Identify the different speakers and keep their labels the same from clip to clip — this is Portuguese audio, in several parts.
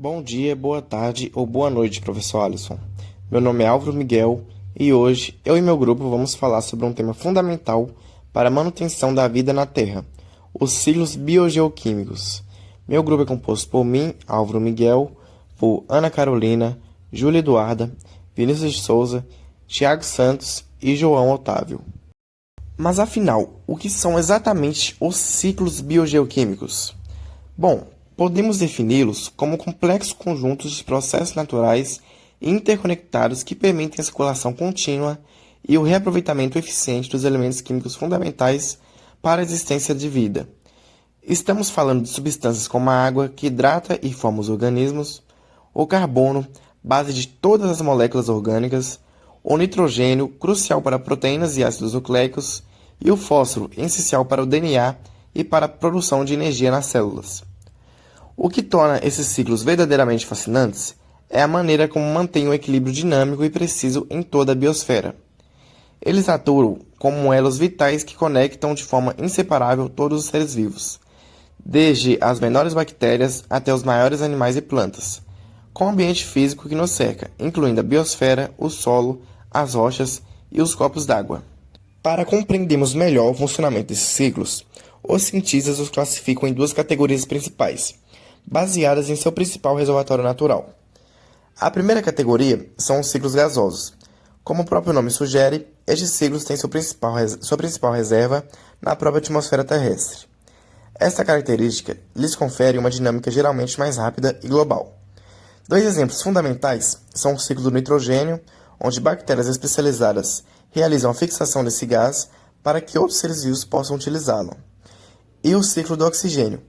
Speaker 1: Bom dia, boa tarde ou boa noite, professor Alisson. Meu nome é Álvaro Miguel e hoje eu e meu grupo vamos falar sobre um tema fundamental para a manutenção da vida na Terra, os ciclos biogeoquímicos. Meu grupo é composto por mim, Álvaro Miguel, por Ana Carolina, Júlia Eduarda, Vinícius de Souza, Thiago Santos e João Otávio. Mas afinal, o que são exatamente os ciclos biogeoquímicos? Bom, podemos defini-los como complexos conjuntos de processos naturais e interconectados que permitem a circulação contínua e o reaproveitamento eficiente dos elementos químicos fundamentais para a existência de vida. Estamos falando de substâncias como a água, que hidrata e forma os organismos, o carbono, base de todas as moléculas orgânicas, o nitrogênio, crucial para proteínas e ácidos nucleicos, e o fósforo, essencial para o DNA e para a produção de energia nas células. O que torna esses ciclos verdadeiramente fascinantes é a maneira como mantêm um equilíbrio dinâmico e preciso em toda a biosfera. Eles atuam como elos vitais que conectam de forma inseparável todos os seres vivos, desde as menores bactérias até os maiores animais e plantas, com o ambiente físico que nos cerca, incluindo a biosfera, o solo, as rochas e os corpos d'água. Para compreendermos melhor o funcionamento desses ciclos, os cientistas os classificam em duas categorias principais, baseadas em seu principal reservatório natural. A primeira categoria são os ciclos gasosos. Como o próprio nome sugere, estes ciclos têm sua principal reserva na própria atmosfera terrestre. Esta característica lhes confere uma dinâmica geralmente mais rápida e global. Dois exemplos fundamentais são o ciclo do nitrogênio, onde bactérias especializadas realizam a fixação desse gás para que outros seres vivos possam utilizá-lo, e o ciclo do oxigênio,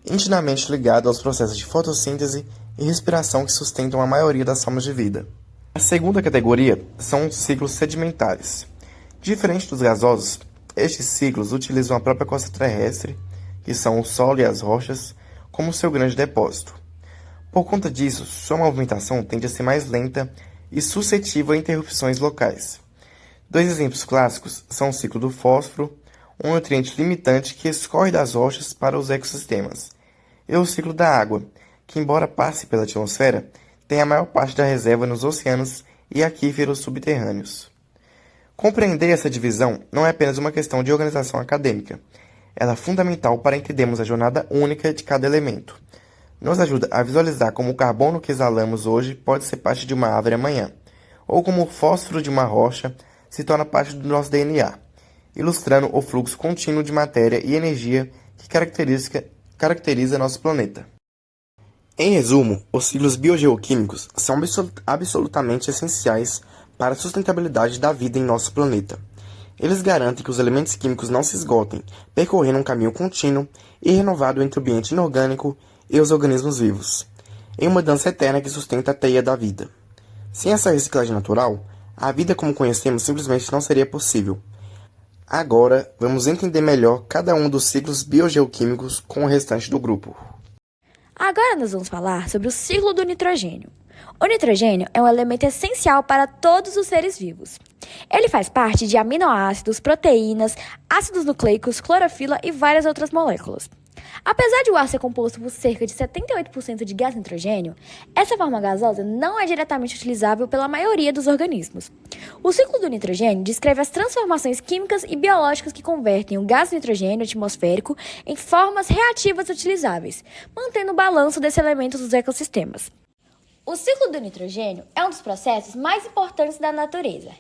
Speaker 1: intimamente ligado aos processos de fotossíntese e respiração que sustentam a maioria das formas de vida. A segunda categoria são os ciclos sedimentares. Diferente dos gasosos, estes ciclos utilizam a própria crosta terrestre, que são o solo e as rochas, como seu grande depósito. Por conta disso, sua movimentação tende a ser mais lenta e suscetível a interrupções locais. Dois exemplos clássicos são o ciclo do fósforo, um nutriente limitante que escorre das rochas para os ecossistemas, e o ciclo da água, que, embora passe pela atmosfera, tem a maior parte da reserva nos oceanos e aquíferos subterrâneos. Compreender essa divisão não é apenas uma questão de organização acadêmica, ela é fundamental para entendermos a jornada única de cada elemento. Nos ajuda a visualizar como o carbono que exalamos hoje pode ser parte de uma árvore amanhã, ou como o fósforo de uma rocha se torna parte do nosso DNA, ilustrando o fluxo contínuo de matéria e energia que caracteriza nosso planeta. Em resumo, os ciclos biogeoquímicos são absolutamente essenciais para a sustentabilidade da vida em nosso planeta. Eles garantem que os elementos químicos não se esgotem, percorrendo um caminho contínuo e renovado entre o ambiente inorgânico e os organismos vivos, em uma dança eterna que sustenta a teia da vida. Sem essa reciclagem natural, a vida como conhecemos simplesmente não seria possível. Agora, vamos entender melhor cada um dos ciclos biogeoquímicos com o restante do grupo.
Speaker 2: Agora nós vamos falar sobre o ciclo do nitrogênio. O nitrogênio é um elemento essencial para todos os seres vivos. Ele faz parte de aminoácidos, proteínas, ácidos nucleicos, clorofila e várias outras moléculas. Apesar de o ar ser composto por cerca de 78% de gás nitrogênio, essa forma gasosa não é diretamente utilizável pela maioria dos organismos. O ciclo do nitrogênio descreve as transformações químicas e biológicas que convertem o gás nitrogênio atmosférico em formas reativas utilizáveis, mantendo o balanço desse elemento dos ecossistemas. O ciclo do nitrogênio é um dos processos mais importantes da natureza.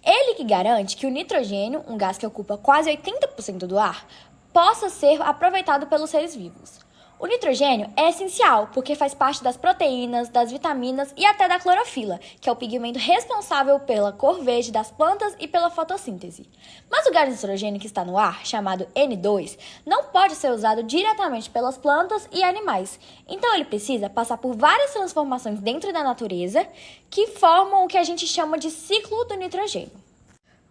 Speaker 2: Ele que garante que o nitrogênio, um gás que ocupa quase 80% do ar, possa ser aproveitado pelos seres vivos. O nitrogênio é essencial porque faz parte das proteínas, das vitaminas e até da clorofila, que é o pigmento responsável pela cor verde das plantas e pela fotossíntese. Mas o gás nitrogênio que está no ar, chamado N2, não pode ser usado diretamente pelas plantas e animais. Então ele precisa passar por várias transformações dentro da natureza que formam o que a gente chama de ciclo do nitrogênio.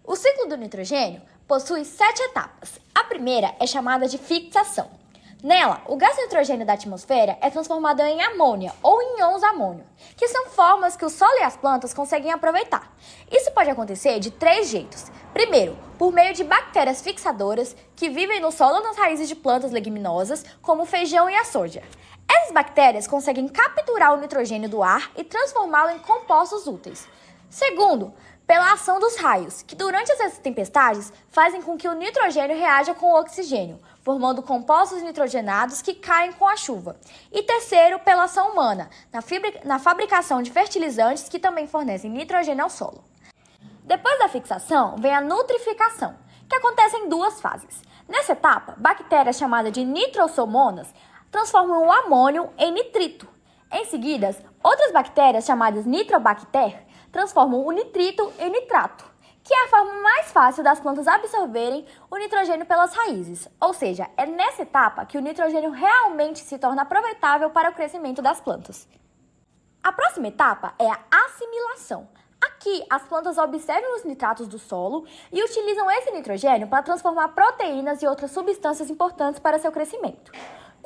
Speaker 2: O ciclo do nitrogênio possui 7 etapas. A primeira é chamada de fixação. Nela, o gás nitrogênio da atmosfera é transformado em amônia ou em íons amônio, que são formas que o solo e as plantas conseguem aproveitar. Isso pode acontecer de 3 jeitos. Primeiro, por meio de bactérias fixadoras que vivem no solo ou nas raízes de plantas leguminosas, como o feijão e a soja. Essas bactérias conseguem capturar o nitrogênio do ar e transformá-lo em compostos úteis. Segundo, pela ação dos raios, que durante essas tempestades fazem com que o nitrogênio reaja com o oxigênio, formando compostos nitrogenados que caem com a chuva. E terceiro, pela ação humana, na fabricação de fertilizantes que também fornecem nitrogênio ao solo. Depois da fixação, vem a nutrificação, que acontece em duas fases. Nessa etapa, bactérias chamadas de nitrosomonas transformam o amônio em nitrito. Em seguida, outras bactérias chamadas nitrobacter transformam o nitrito em nitrato, que é a forma mais fácil das plantas absorverem o nitrogênio pelas raízes. Ou seja, é nessa etapa que o nitrogênio realmente se torna aproveitável para o crescimento das plantas. A próxima etapa é a assimilação. Aqui, as plantas observam os nitratos do solo e utilizam esse nitrogênio para transformar proteínas e outras substâncias importantes para seu crescimento.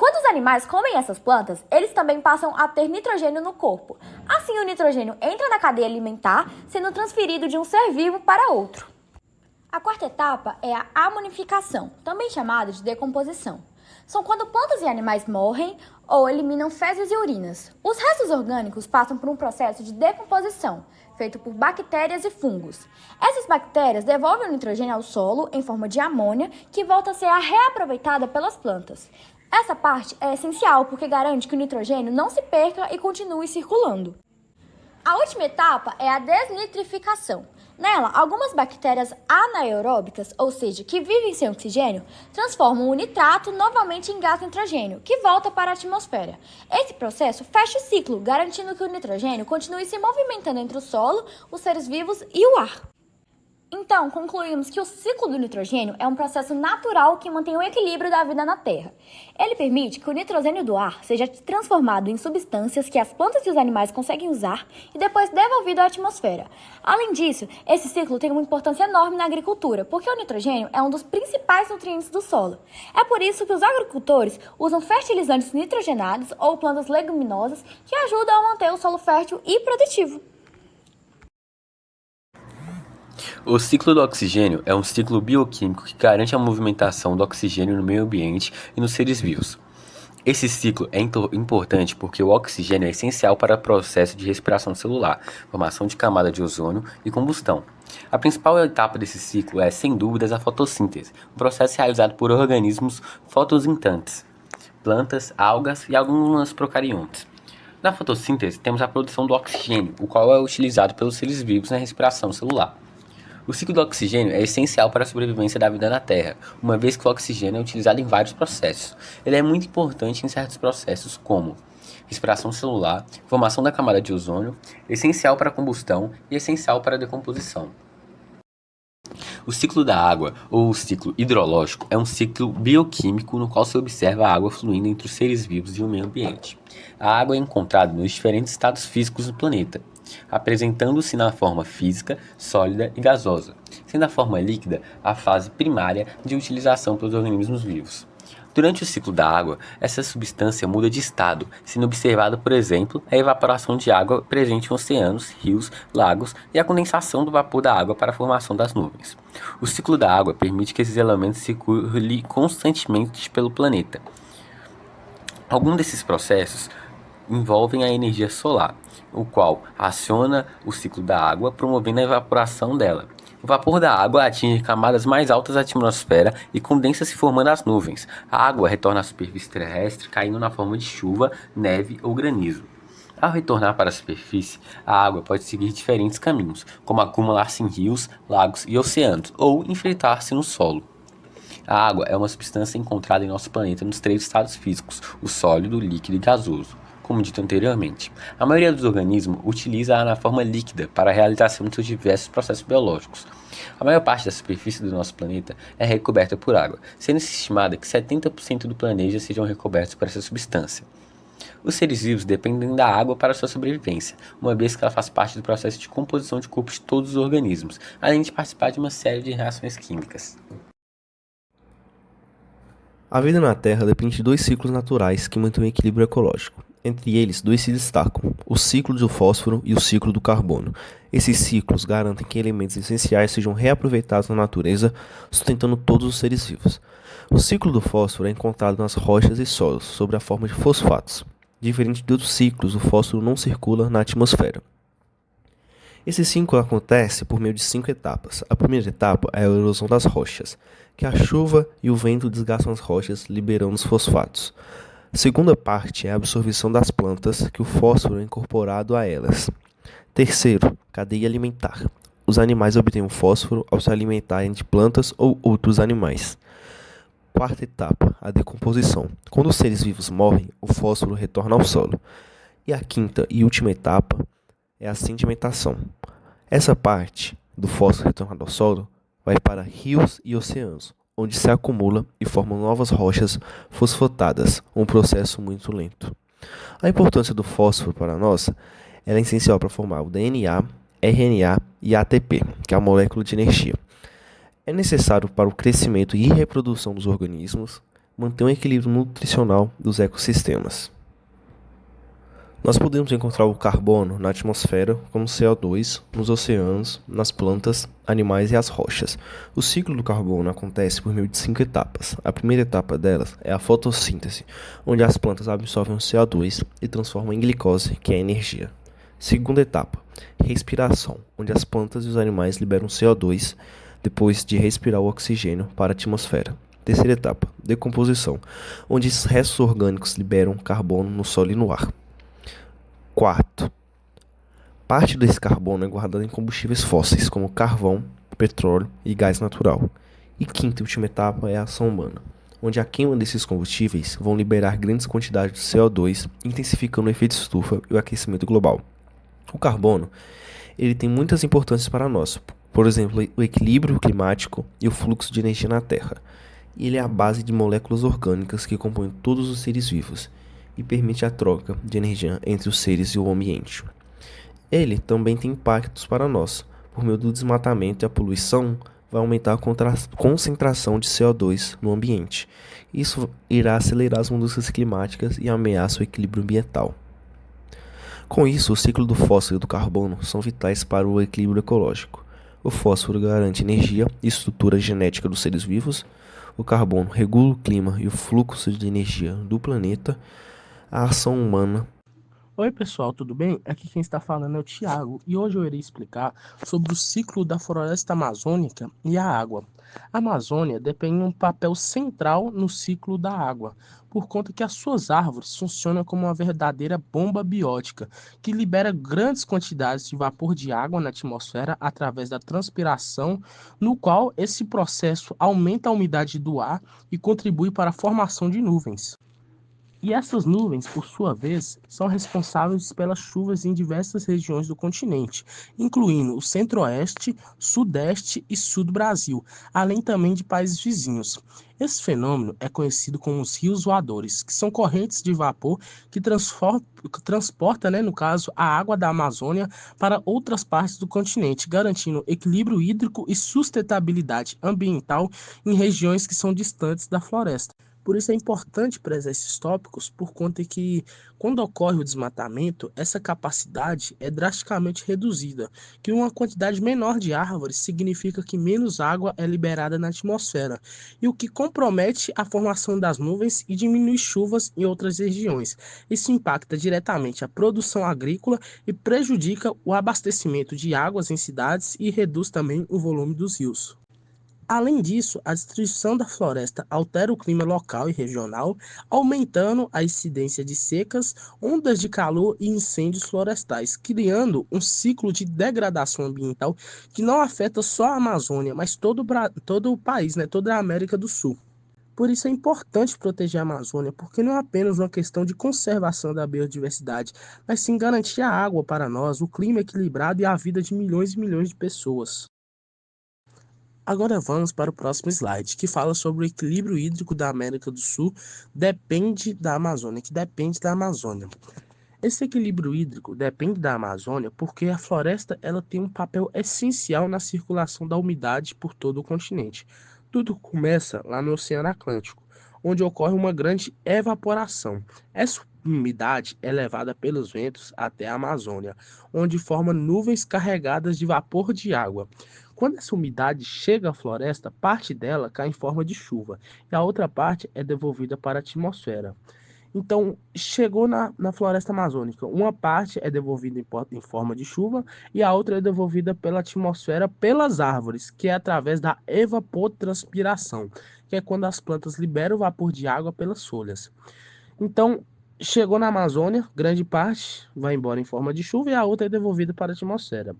Speaker 2: Quando os animais comem essas plantas, eles também passam a ter nitrogênio no corpo. Assim, o nitrogênio entra na cadeia alimentar, sendo transferido de um ser vivo para outro. A quarta etapa é a amonificação, também chamada de decomposição. São quando plantas e animais morrem ou eliminam fezes e urinas. Os restos orgânicos passam por um processo de decomposição, feito por bactérias e fungos. Essas bactérias devolvem o nitrogênio ao solo em forma de amônia, que volta a ser reaproveitada pelas plantas. Essa parte é essencial porque garante que o nitrogênio não se perca e continue circulando. A última etapa é a desnitrificação. Nela, algumas bactérias anaeróbicas, ou seja, que vivem sem oxigênio, transformam o nitrato novamente em gás nitrogênio, que volta para a atmosfera. Esse processo fecha o ciclo, garantindo que o nitrogênio continue se movimentando entre o solo, os seres vivos e o ar. Então, concluímos que o ciclo do nitrogênio é um processo natural que mantém o equilíbrio da vida na Terra. Ele permite que o nitrogênio do ar seja transformado em substâncias que as plantas e os animais conseguem usar e depois devolvido à atmosfera. Além disso, esse ciclo tem uma importância enorme na agricultura, porque o nitrogênio é um dos principais nutrientes do solo. É por isso que os agricultores usam fertilizantes nitrogenados ou plantas leguminosas que ajudam a manter o solo fértil e produtivo.
Speaker 3: O ciclo do oxigênio é um ciclo bioquímico que garante a movimentação do oxigênio no meio ambiente e nos seres vivos. Esse ciclo é importante porque o oxigênio é essencial para o processo de respiração celular, formação de camada de ozônio e combustão. A principal etapa desse ciclo é, sem dúvidas, a fotossíntese, um processo realizado por organismos fotossintetantes, plantas, algas e alguns procariontes. Na fotossíntese, temos a produção do oxigênio, o qual é utilizado pelos seres vivos na respiração celular. O ciclo do oxigênio é essencial para a sobrevivência da vida na Terra, uma vez que o oxigênio é utilizado em vários processos. Ele é muito importante em certos processos como respiração celular, formação da camada de ozônio, essencial para a combustão e essencial para a decomposição. O ciclo da água, ou o ciclo hidrológico, é um ciclo bioquímico no qual se observa a água fluindo entre os seres vivos e o meio ambiente. A água é encontrada nos diferentes estados físicos do planeta, apresentando-se na forma física, sólida e gasosa, sendo a forma líquida a fase primária de utilização pelos organismos vivos. Durante o ciclo da água, essa substância muda de estado, sendo observada, por exemplo, a evaporação de água presente em oceanos, rios, lagos e a condensação do vapor da água para a formação das nuvens. O ciclo da água permite que esses elementos circulem constantemente pelo planeta. Alguns desses processos envolvem a energia solar, o qual aciona o ciclo da água, promovendo a evaporação dela. O vapor da água atinge camadas mais altas da atmosfera e condensa-se formando as nuvens. A água retorna à superfície terrestre, caindo na forma de chuva, neve ou granizo. Ao retornar para a superfície, a água pode seguir diferentes caminhos, como acumular-se em rios, lagos e oceanos, ou infiltrar-se no solo. A água é uma substância encontrada em nosso planeta nos três estados físicos, o sólido, líquido e gasoso. Como dito anteriormente, a maioria dos organismos utiliza-a na forma líquida para a realização de seus diversos processos biológicos. A maior parte da superfície do nosso planeta é recoberta por água, sendo estimada que 70% do planeta sejam recobertos por essa substância. Os seres vivos dependem da água para sua sobrevivência, uma vez que ela faz parte do processo de composição de corpo de todos os organismos, além de participar de uma série de reações químicas.
Speaker 4: A vida na Terra depende de dois ciclos naturais que mantêm o equilíbrio ecológico. Entre eles, dois se destacam, o ciclo do fósforo e o ciclo do carbono. Esses ciclos garantem que elementos essenciais sejam reaproveitados na natureza, sustentando todos os seres vivos. O ciclo do fósforo é encontrado nas rochas e solos, sob a forma de fosfatos. Diferente de outros ciclos, o fósforo não circula na atmosfera. Esse ciclo acontece por meio de 5 etapas. A primeira etapa é a erosão das rochas, que a chuva e o vento desgastam as rochas, liberando os fosfatos. A segunda parte é a absorção das plantas, que o fósforo é incorporado a elas. Terceiro, cadeia alimentar. Os animais obtêm o fósforo ao se alimentarem de plantas ou outros animais. Quarta etapa, a decomposição. Quando os seres vivos morrem, o fósforo retorna ao solo. E a quinta e última etapa é a sedimentação. Essa parte do fósforo retornado ao solo vai para rios e oceanos, onde se acumula e forma novas rochas fosfatadas, um processo muito lento. A importância do fósforo para nós é essencial para formar o DNA, RNA e ATP, que é a molécula de energia. É necessário para o crescimento e reprodução dos organismos, manter um equilíbrio nutricional dos ecossistemas. Nós podemos encontrar o carbono na atmosfera, como CO2, nos oceanos, nas plantas, animais e as rochas. O ciclo do carbono acontece por meio de 5 etapas. A primeira etapa delas é a fotossíntese, onde as plantas absorvem o CO2 e transformam em glicose, que é energia. Segunda etapa, respiração, onde as plantas e os animais liberam CO2 depois de respirar o oxigênio para a atmosfera. Terceira etapa, decomposição, onde os restos orgânicos liberam carbono no solo e no ar. Quarto, parte desse carbono é guardada em combustíveis fósseis, como carvão, petróleo e gás natural. E quinta e última etapa é a ação humana, onde a queima desses combustíveis vão liberar grandes quantidades de CO2, intensificando o efeito estufa e o aquecimento global. O carbono, ele tem muitas importâncias para nós, por exemplo, o equilíbrio climático e o fluxo de energia na Terra. Ele é a base de moléculas orgânicas que compõem todos os seres vivos e permite a troca de energia entre os seres e o ambiente. Ele também tem impactos para nós. Por meio do desmatamento e a poluição, vai aumentar a concentração de CO2 no ambiente. Isso irá acelerar as mudanças climáticas e ameaça o equilíbrio ambiental. Com isso, o ciclo do fósforo e do carbono são vitais para o equilíbrio ecológico. O fósforo garante energia e estrutura genética dos seres vivos. O carbono regula o clima e o fluxo de energia do planeta. A ação humana.
Speaker 5: Oi pessoal, tudo bem? Aqui quem está falando é o Thiago e hoje eu irei explicar sobre o ciclo da floresta amazônica e a água. A Amazônia desempenha um papel central no ciclo da água, por conta que as suas árvores funcionam como uma verdadeira bomba biótica, que libera grandes quantidades de vapor de água na atmosfera através da transpiração, no qual esse processo aumenta a umidade do ar e contribui para a formação de nuvens. E essas nuvens, por sua vez, são responsáveis pelas chuvas em diversas regiões do continente, incluindo o centro-oeste, sudeste e sul do Brasil, além também de países vizinhos. Esse fenômeno é conhecido como os rios voadores, que são correntes de vapor que transporta, no caso, a água da Amazônia para outras partes do continente, garantindo equilíbrio hídrico e sustentabilidade ambiental em regiões que são distantes da floresta. Por isso é importante prezar esses tópicos, por conta que, quando ocorre o desmatamento, essa capacidade é drasticamente reduzida, que uma quantidade menor de árvores significa que menos água é liberada na atmosfera, e o que compromete a formação das nuvens e diminui chuvas em outras regiões. Isso impacta diretamente a produção agrícola e prejudica o abastecimento de águas em cidades e reduz também o volume dos rios. Além disso, a destruição da floresta altera o clima local e regional, aumentando a incidência de secas, ondas de calor e incêndios florestais, criando um ciclo de degradação ambiental que não afeta só a Amazônia, mas todo o país, toda a América do Sul. Por isso é importante proteger a Amazônia, porque não é apenas uma questão de conservação da biodiversidade, mas sim garantir a água para nós, o clima equilibrado e a vida de milhões e milhões de pessoas. Agora vamos para o próximo slide, que fala sobre o equilíbrio hídrico da América do Sul, depende da Amazônia, que depende da Amazônia. Esse equilíbrio hídrico depende da Amazônia porque a floresta ela tem um papel essencial na circulação da umidade por todo o continente. Tudo começa lá no Oceano Atlântico, onde ocorre uma grande evaporação. Essa umidade é levada pelos ventos até a Amazônia, onde forma nuvens carregadas de vapor de água. Quando essa umidade chega à floresta, parte dela cai em forma de chuva e a outra parte é devolvida para a atmosfera. Então, chegou na floresta amazônica. Uma parte é devolvida em forma de chuva e a outra é devolvida pela atmosfera pelas árvores, que é através da evapotranspiração, que é quando as plantas liberam o vapor de água pelas folhas. Então, chegou na Amazônia, grande parte vai embora em forma de chuva e a outra é devolvida para a atmosfera.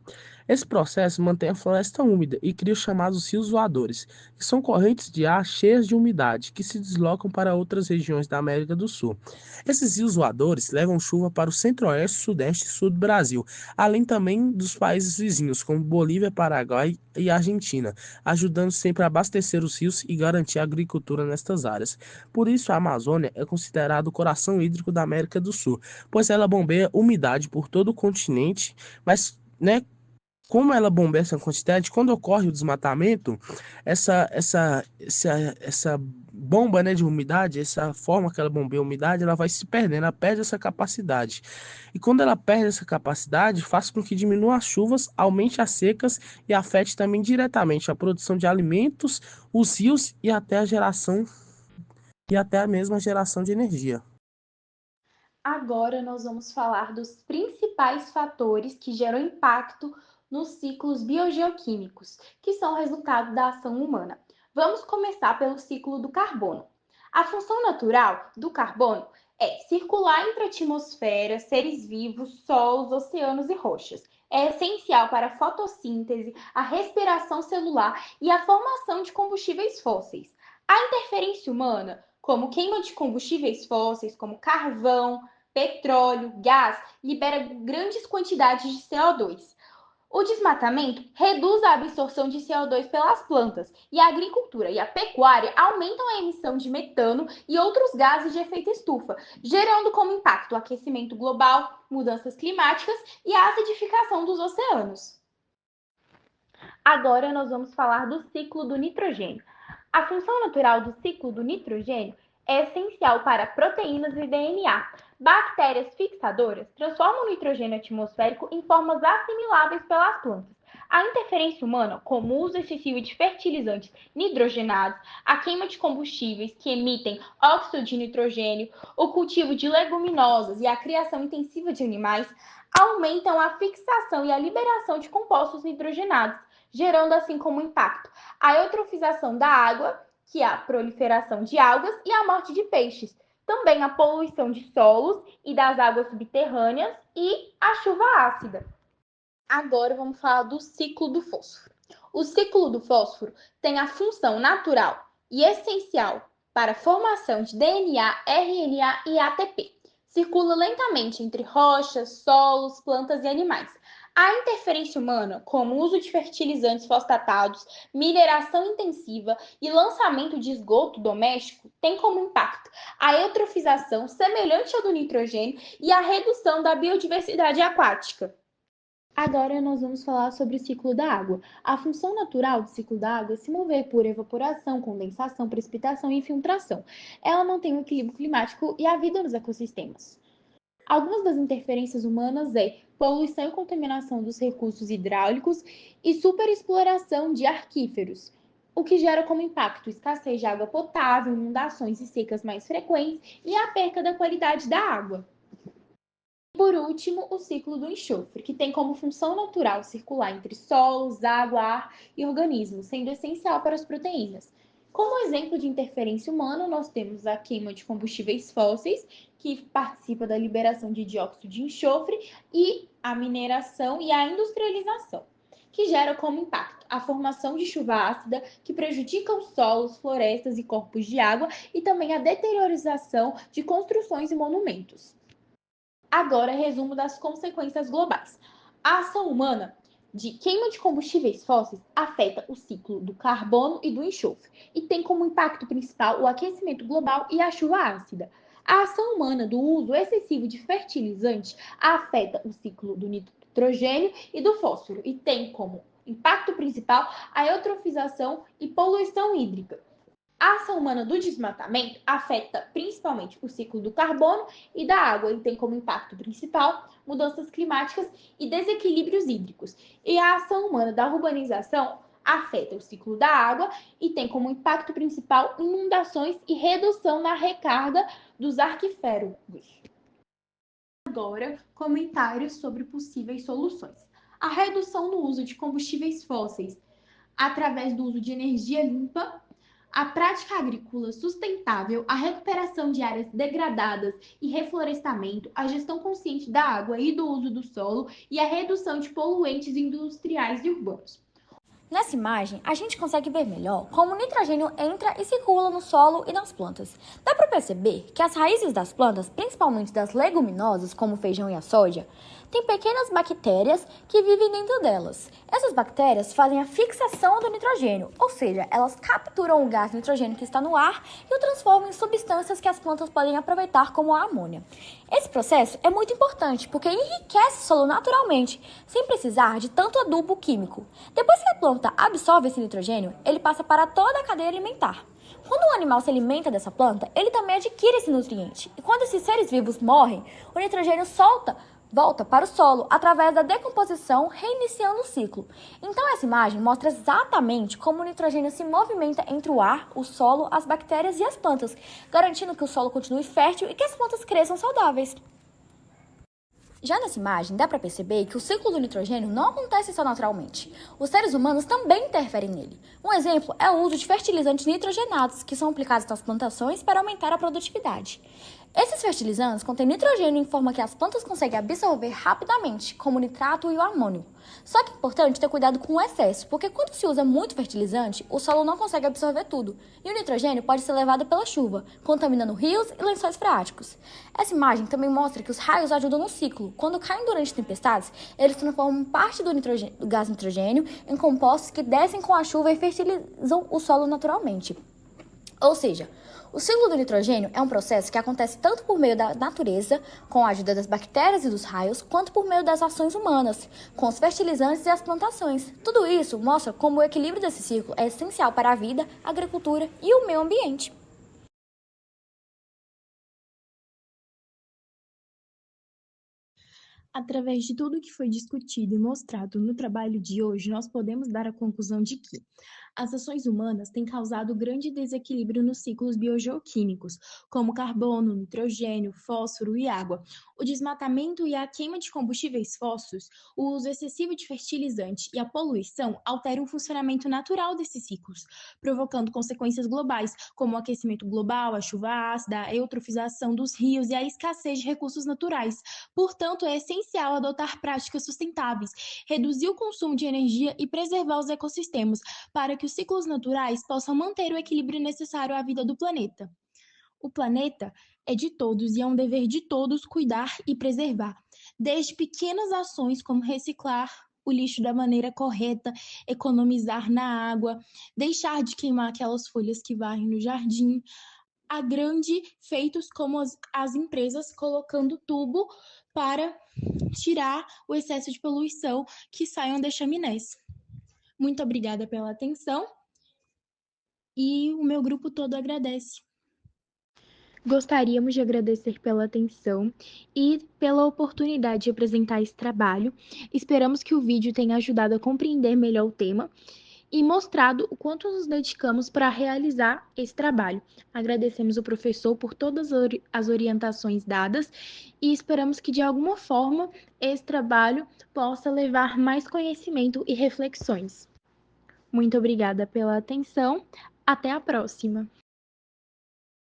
Speaker 5: Esse processo mantém a floresta úmida e cria os chamados rios voadores, que são correntes de ar cheias de umidade que se deslocam para outras regiões da América do Sul. Esses rios voadores levam chuva para o centro-oeste, sudeste e sul do Brasil, além também dos países vizinhos, como Bolívia, Paraguai e Argentina, ajudando sempre a abastecer os rios e garantir a agricultura nestas áreas. Por isso, a Amazônia é considerada o coração hídrico da América do Sul, pois ela bombeia umidade por todo o continente, mas, né, como ela bombeia essa quantidade, quando ocorre o desmatamento, essa bomba, né, de umidade, essa forma que ela bombeia a umidade, ela vai se perdendo, ela perde essa capacidade. E quando ela perde essa capacidade, faz com que diminua as chuvas, aumente as secas e afete também diretamente a produção de alimentos, os rios e até a mesma geração de energia.
Speaker 6: Agora nós vamos falar dos principais fatores que geram impacto nos ciclos biogeoquímicos, que são resultado da ação humana. Vamos começar pelo ciclo do carbono. A função natural do carbono é circular entre a atmosfera, seres vivos, solos, oceanos e rochas. É essencial para a fotossíntese, a respiração celular e a formação de combustíveis fósseis. A interferência humana, como queima de combustíveis fósseis, como carvão, petróleo, gás, libera grandes quantidades de CO2. O desmatamento reduz a absorção de CO2 pelas plantas e a agricultura e a pecuária aumentam a emissão de metano e outros gases de efeito estufa, gerando como impacto o aquecimento global, mudanças climáticas e a acidificação dos oceanos. Agora nós vamos falar do ciclo do nitrogênio. A função natural do ciclo do nitrogênio é essencial para proteínas e DNA. Bactérias fixadoras transformam o nitrogênio atmosférico em formas assimiláveis pelas plantas. A interferência humana, como o uso excessivo de fertilizantes nitrogenados, a queima de combustíveis que emitem óxido de nitrogênio, o cultivo de leguminosas e a criação intensiva de animais, aumentam a fixação e a liberação de compostos nitrogenados, gerando assim como impacto a eutrofização da água, que é a proliferação de algas, e a morte de peixes. Também a poluição de solos e das águas subterrâneas e a chuva ácida. Agora vamos falar do ciclo do fósforo. O ciclo do fósforo tem a função natural e essencial para a formação de DNA, RNA e ATP. Circula lentamente entre rochas, solos, plantas e animais. A interferência humana, como o uso de fertilizantes fosfatados, mineração intensiva e lançamento de esgoto doméstico, tem como impacto a eutrofização semelhante à do nitrogênio e a redução da biodiversidade aquática. Agora nós vamos falar sobre o ciclo da água. A função natural do ciclo da água é se mover por evaporação, condensação, precipitação e infiltração. Ela mantém o equilíbrio climático e a vida nos ecossistemas. Algumas das interferências humanas é poluição e contaminação dos recursos hidráulicos e superexploração de aquíferos, o que gera como impacto escassez de água potável, inundações e secas mais frequentes e a perca da qualidade da água. Por último, o ciclo do enxofre, que tem como função natural circular entre solos, água, ar e organismos, sendo essencial para as proteínas. Como exemplo de interferência humana, nós temos a queima de combustíveis fósseis, que participa da liberação de dióxido de enxofre, e a mineração e a industrialização, que gera como impacto a formação de chuva ácida, que prejudica os solos, florestas e corpos de água, e também a deteriorização de construções e monumentos. Agora, resumo das consequências globais. A ação humana de queima de combustíveis fósseis afeta o ciclo do carbono e do enxofre e tem como impacto principal o aquecimento global e a chuva ácida. A ação humana do uso excessivo de fertilizantes afeta o ciclo do nitrogênio e do fósforo e tem como impacto principal a eutrofização e poluição hídrica. A ação humana do desmatamento afeta principalmente o ciclo do carbono e da água e tem como impacto principal mudanças climáticas e desequilíbrios hídricos. E a ação humana da urbanização afeta o ciclo da água e tem como impacto principal inundações e redução na recarga dos aquíferos. Agora, comentários sobre possíveis soluções. A redução no uso de combustíveis fósseis através do uso de energia limpa, a prática agrícola sustentável, a recuperação de áreas degradadas e reflorestamento, a gestão consciente da água e do uso do solo e a redução de poluentes industriais e urbanos.
Speaker 2: Nessa imagem, a gente consegue ver melhor como o nitrogênio entra e circula no solo e nas plantas. Dá para perceber que as raízes das plantas, principalmente das leguminosas, como o feijão e a soja, têm pequenas bactérias que vivem dentro delas. Essas bactérias fazem a fixação do nitrogênio, ou seja, elas capturam o gás nitrogênio que está no ar e o transformam em substâncias que as plantas podem aproveitar, como a amônia. Esse processo é muito importante porque enriquece o solo naturalmente, sem precisar de tanto adubo químico. Depois que a planta absorve esse nitrogênio, ele passa para toda a cadeia alimentar. Quando um animal se alimenta dessa planta, ele também adquire esse nutriente. E quando esses seres vivos morrem, o nitrogênio volta para o solo através da decomposição, reiniciando o ciclo. Então essa imagem mostra exatamente como o nitrogênio se movimenta entre o ar, o solo, as bactérias e as plantas, garantindo que o solo continue fértil e que as plantas cresçam saudáveis. Já nessa imagem, dá para perceber que o ciclo do nitrogênio não acontece só naturalmente. Os seres humanos também interferem nele. Um exemplo é o uso de fertilizantes nitrogenados, que são aplicados nas plantações para aumentar a produtividade. Esses fertilizantes contêm nitrogênio em forma que as plantas conseguem absorver rapidamente, como o nitrato e o amônio. Só que é importante ter cuidado com o excesso, porque quando se usa muito fertilizante, o solo não consegue absorver tudo, e o nitrogênio pode ser levado pela chuva, contaminando rios e lençóis freáticos. Essa imagem também mostra que os raios ajudam no ciclo. Quando caem durante tempestades, eles transformam parte do gás nitrogênio em compostos que descem com a chuva e fertilizam o solo naturalmente. Ou seja, o ciclo do nitrogênio é um processo que acontece tanto por meio da natureza, com a ajuda das bactérias e dos raios, quanto por meio das ações humanas, com os fertilizantes e as plantações. Tudo isso mostra como o equilíbrio desse ciclo é essencial para a vida, a agricultura e o meio ambiente.
Speaker 7: Através de tudo que foi discutido e mostrado no trabalho de hoje, nós podemos dar a conclusão de que as ações humanas têm causado grande desequilíbrio nos ciclos biogeoquímicos, como carbono, nitrogênio, fósforo e água. O desmatamento e a queima de combustíveis fósseis, o uso excessivo de fertilizante e a poluição alteram o funcionamento natural desses ciclos, provocando consequências globais, como o aquecimento global, a chuva ácida, a eutrofização dos rios e a escassez de recursos naturais. Portanto, é essencial adotar práticas sustentáveis, reduzir o consumo de energia e preservar os ecossistemas para que os ciclos naturais possam manter o equilíbrio necessário à vida do planeta. O planeta é de todos e é um dever de todos cuidar e preservar, desde pequenas ações como reciclar o lixo da maneira correta, economizar na água, deixar de queimar aquelas folhas que varrem no jardim, a grande feitos como as empresas colocando tubo para tirar o excesso de poluição que saiam das chaminés. Muito obrigada pela atenção e o meu grupo todo agradece. Gostaríamos de agradecer pela atenção e pela oportunidade de apresentar esse trabalho. Esperamos que o vídeo tenha ajudado a compreender melhor o tema e mostrado o quanto nos dedicamos para realizar esse trabalho. Agradecemos o professor por todas as orientações dadas e esperamos que, de alguma forma, esse trabalho possa levar mais conhecimento e reflexões. Muito obrigada pela atenção. Até a próxima!